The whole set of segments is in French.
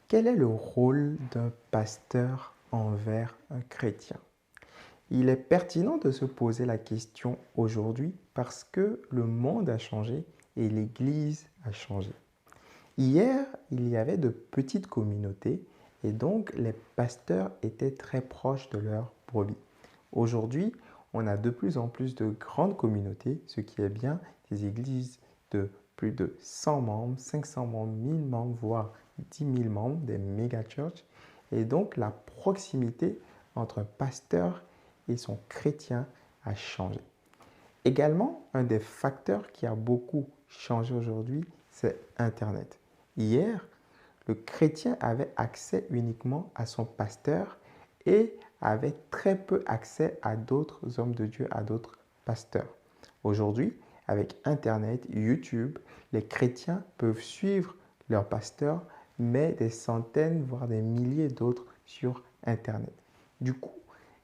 Quel est le rôle d'un pasteur envers un chrétien? Il est pertinent de se poser la question aujourd'hui parce que le monde a changé et l'Église a changé. Hier, il y avait de petites communautés et donc les pasteurs étaient très proches de leurs brebis. Aujourd'hui, on a de plus en plus de grandes communautés, ce qui est bien, des églises de plus de 100 membres, 500 membres, 1000 membres, voire 10 000 membres, des méga-churches. Et donc, la proximité entre un pasteur et son chrétien a changé. Également, un des facteurs qui a beaucoup changé aujourd'hui, c'est Internet. Hier, le chrétien avait accès uniquement à son pasteur et avait très peu accès à d'autres hommes de Dieu, à d'autres pasteurs. Aujourd'hui, avec Internet, YouTube, les chrétiens peuvent suivre leur pasteur, mais des centaines, voire des milliers d'autres sur Internet. Du coup,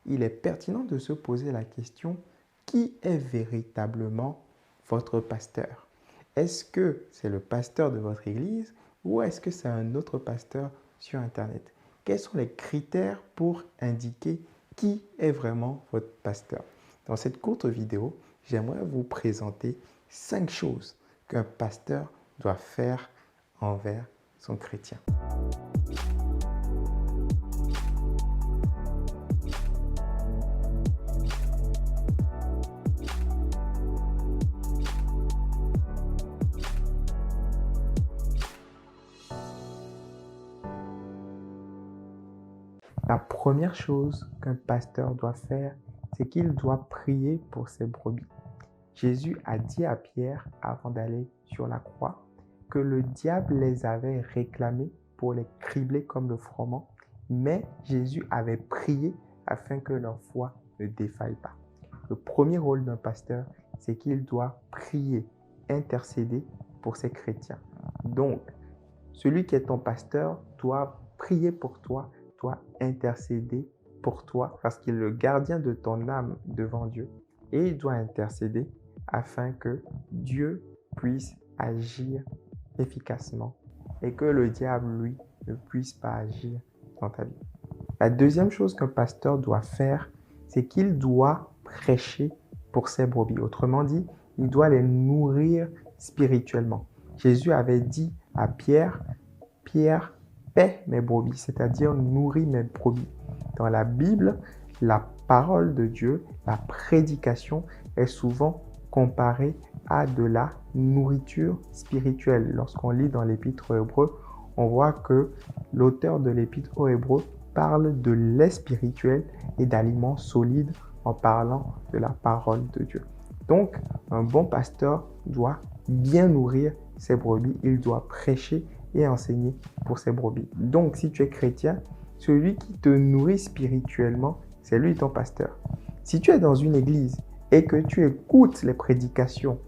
il est pertinent de se poser la question, qui est véritablement votre pasteur? Est-ce que c'est le pasteur de votre église ou est-ce que c'est un autre pasteur sur Internet? Quels sont les critères pour indiquer qui est vraiment votre pasteur? Dans cette courte vidéo, j'aimerais vous présenter 5 choses qu'un pasteur doit faire envers son chrétien. La première chose qu'un pasteur doit faire, c'est qu'il doit prier pour ses brebis. Jésus a dit à Pierre, avant d'aller sur la croix, que le diable les avait réclamés pour les cribler comme le froment, mais Jésus avait prié afin que leur foi ne défaille pas. Le premier rôle d'un pasteur, c'est qu'il doit prier, intercéder pour ses chrétiens. Donc, celui qui est ton pasteur doit prier pour toi, doit intercéder pour toi, parce qu'il est le gardien de ton âme devant Dieu. Et il doit intercéder afin que Dieu puisse agir efficacement et que le diable, lui, ne puisse pas agir dans ta vie. La deuxième chose qu'un pasteur doit faire, c'est qu'il doit prêcher pour ses brebis. Autrement dit, il doit les nourrir spirituellement. Jésus avait dit à Pierre, « Pierre, paie mes brebis », c'est-à-dire nourris mes brebis. Dans la Bible, la parole de Dieu, la prédication est souvent comparée à de la nourriture spirituelle. Lorsqu'on lit dans l'Épître aux Hébreux, on voit que l'auteur de l'Épître aux Hébreux parle de lait spirituel et d'aliments solides en parlant de la parole de Dieu. Donc, un bon pasteur doit bien nourrir ses brebis, il doit prêcher et enseigner pour ses brebis. Donc, si tu es chrétien, celui qui te nourrit spirituellement, c'est lui ton pasteur. Si tu es dans une église et que tu écoutes les prédications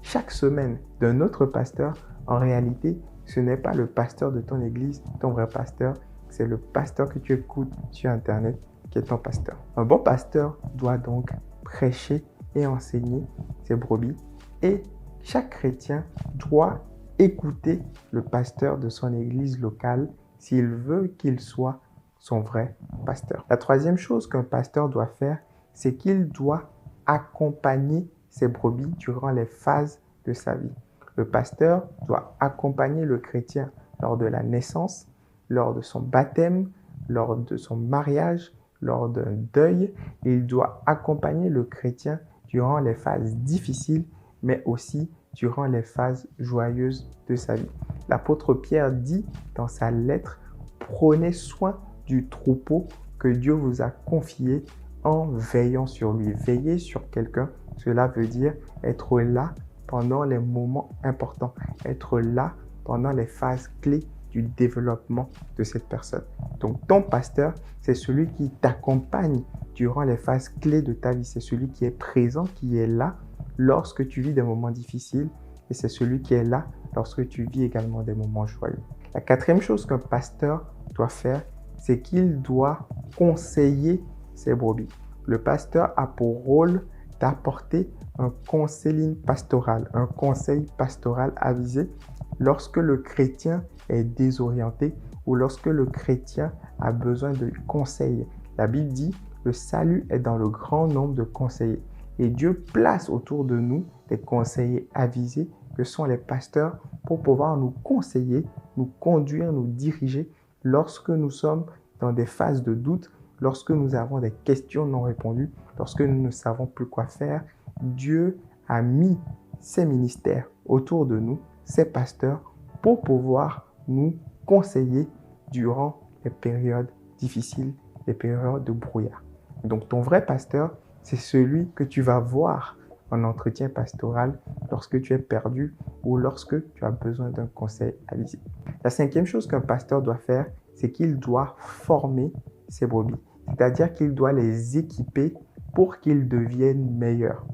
chaque semaine d'un autre pasteur, en réalité, ce n'est pas le pasteur de ton église, ton vrai pasteur, c'est le pasteur que tu écoutes sur Internet qui est ton pasteur. Un bon pasteur doit donc prêcher et enseigner ses brebis et chaque chrétien doit écouter le pasteur de son église locale s'il veut qu'il soit son vrai pasteur. La troisième chose qu'un pasteur doit faire, c'est qu'il doit accompagner ses brebis durant les phases de sa vie. Le pasteur doit accompagner le chrétien lors de la naissance, lors de son baptême, lors de son mariage, lors d'un deuil. Il doit accompagner le chrétien durant les phases difficiles, mais aussi durant les phases joyeuses de sa vie. L'apôtre Pierre dit dans sa lettre, « Prenez soin du troupeau que Dieu vous a confié en veillant sur lui. » Veiller sur quelqu'un, cela veut dire être là pendant les moments importants, être là pendant les phases clés du développement de cette personne. Donc, ton pasteur, c'est celui qui t'accompagne durant les phases clés de ta vie. C'est celui qui est présent, qui est là lorsque tu vis des moments difficiles et c'est celui qui est là lorsque tu vis également des moments joyeux. La quatrième chose qu'un pasteur doit faire, c'est qu'il doit conseiller ses brebis. Le pasteur a pour rôle d'apporter un conseil pastoral avisé lorsque le chrétien est désorienté ou lorsque le chrétien a besoin de conseils. La Bible dit, le salut est dans le grand nombre de conseillers. Et Dieu place autour de nous des conseillers avisés que sont les pasteurs pour pouvoir nous conseiller, nous conduire, nous diriger lorsque nous sommes dans des phases de doute, lorsque nous avons des questions non répondues, lorsque nous ne savons plus quoi faire. Dieu a mis ses ministères autour de nous, ses pasteurs, pour pouvoir nous conseiller durant les périodes difficiles, les périodes de brouillard. Donc ton vrai pasteur, c'est celui que tu vas voir en entretien pastoral lorsque tu es perdu ou lorsque tu as besoin d'un conseil avisé. La cinquième chose qu'un pasteur doit faire, c'est qu'il doit former ses brebis. C'est-à-dire qu'il doit les équiper pour qu'ils deviennent meilleurs.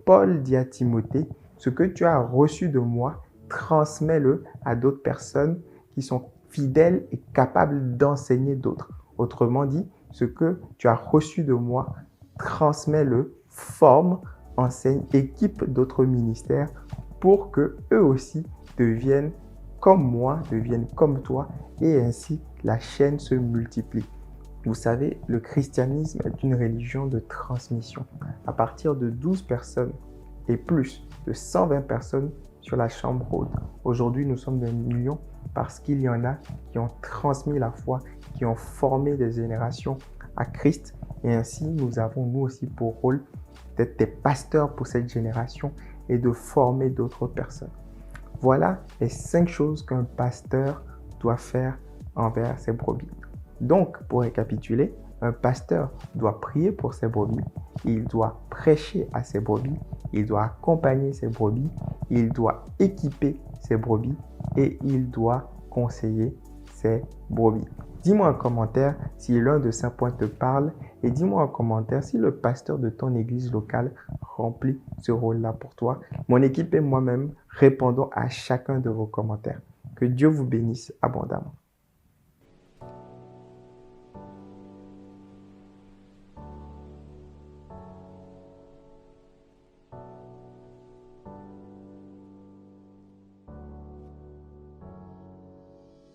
Paul dit à Timothée, ce que tu as reçu de moi, transmets-le à d'autres personnes qui sont fidèles et capables d'enseigner d'autres. Autrement dit, ce que tu as reçu de moi, transmets-le, forme, enseigne, équipe d'autres ministères pour que eux aussi deviennent comme moi, deviennent comme toi et ainsi la chaîne se multiplie. Vous savez, le christianisme est une religion de transmission. À partir de 12 personnes et plus de 120 personnes sur la chambre haute. Aujourd'hui, nous sommes des millions parce qu'il y en a qui ont transmis la foi, qui ont formé des générations à Christ. Et ainsi, nous avons nous aussi pour rôle d'être des pasteurs pour cette génération et de former d'autres personnes. Voilà les 5 choses qu'un pasteur doit faire envers ses brebis. Donc, pour récapituler, un pasteur doit prier pour ses brebis, il doit prêcher à ses brebis, il doit accompagner ses brebis, il doit équiper ses brebis et il doit conseiller ses brebis. Dis-moi en commentaire si l'un de ces points te parle et dis-moi en commentaire si le pasteur de ton église locale remplit ce rôle-là pour toi. Mon équipe et moi-même répondons à chacun de vos commentaires. Que Dieu vous bénisse abondamment.